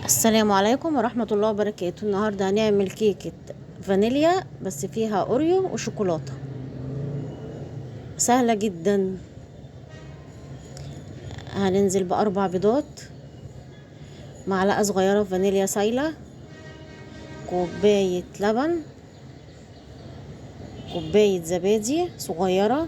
السلام عليكم ورحمة الله وبركاته. النهاردة هنعمل كيكة فانيليا بس فيها اوريو وشوكولاتة، سهلة جدا. هننزل بأربع بيضات، معلقة صغيرة فانيليا سايلة، كوباية لبن، كوباية زبادي صغيرة،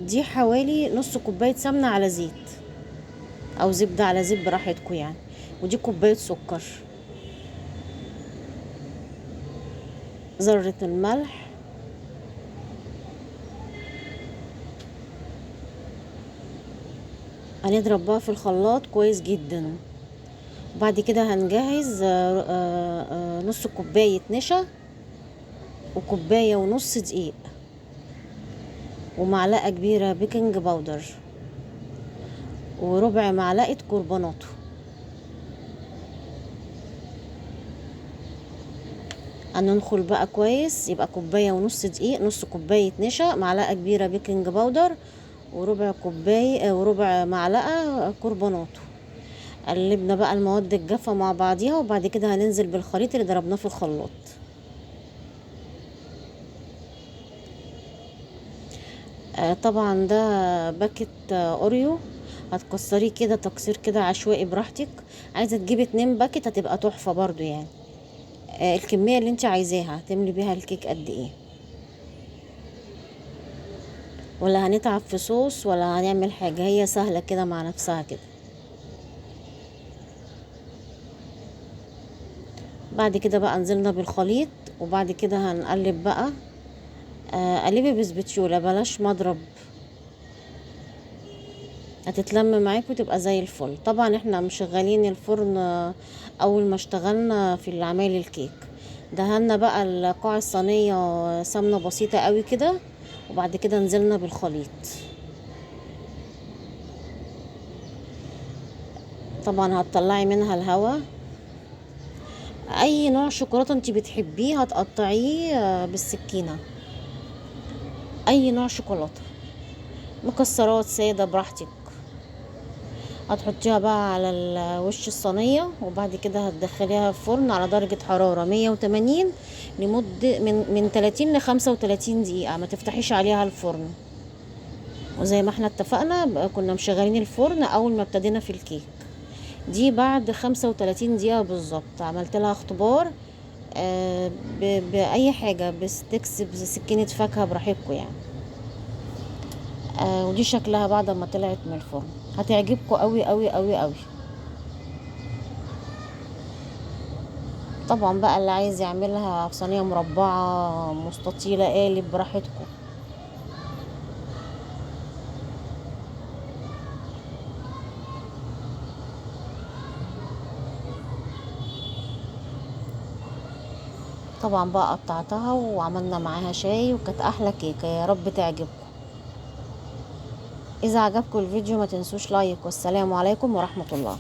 دي حوالي نص كوباية سمنة على زيت او زبدة على زيت براحتكم يعني، ودي كوباية سكر، ذرة الملح، هنضرب بقى في الخلاط كويس جدا. وبعد كده هنجهز نص كوباية نشا، وكوباية ونص دقيق، ومعلقة كبيرة بيكنج باودر، وربع معلقة كربوناتو. هننخل بقى كويس، يبقى كوباية ونص دقيق، نص كوباية نشا، معلقة كبيرة بيكنج باودر، وربع كوباية وربع معلقة كربوناتو. قلبنا بقى المواد الجافة مع بعضيها، وبعد كده هننزل بالخليط اللي ضربناه في الخلاط. طبعا ده باكت اوريو، هتكسريه كده تكسير كده عشوائي براحتك. عايزه تجيبي 2 باكت هتبقى تحفه برضو يعني. الكميه اللي انت عايزاها هتملي بيها الكيك قد ايه، ولا هنتعب في صوص ولا هنعمل حاجه، هي سهله كده مع نفسها كده. بعد كده بقى نزلنا بالخليط، وبعد كده هنقلب بقى. قلبي بسبتشوله بلاش مضرب، هتتلم معاك وتبقى زي الفل. طبعا احنا مشغلين الفرن اول ما اشتغلنا في العمايل الكيك. دهنا بقى قاع الصينية سمنة بسيطة قوي كده، وبعد كده نزلنا بالخليط. طبعا هتطلعي منها الهواء. اي نوع شوكولاتة انت بتحبيه هتقطعيه بالسكينة، اي نوع شوكولاتة، مكسرات سادة براحتك. هتحطيها بقى على وش الصينية، وبعد كده هتدخليها الفرن على درجة حرارة 180 لمدة من 30 ل 35 دقيقة. ما تفتحيش عليها الفرن، وزي ما احنا اتفقنا كنا مشغلين الفرن اول ما ابتدينا في الكيك. دي بعد 35 دقيقة بالظبط عملت لها اختبار بأي حاجة، بستكس، بسكينة فاكهة براحتكم يعني. ودي شكلها بعد ما طلعت من الفرن، هتعجبكم قوي قوي قوي قوي. طبعا بقى اللي عايز يعملها في صينية مربعة مستطيلة قالب براحتكم. طبعا بقى قطعتها وعملنا معاها شاي، وكانت احلى كيكة. يا رب تعجبكم. اذا عجبكم الفيديو ما تنسوش لايك، والسلام عليكم ورحمة الله.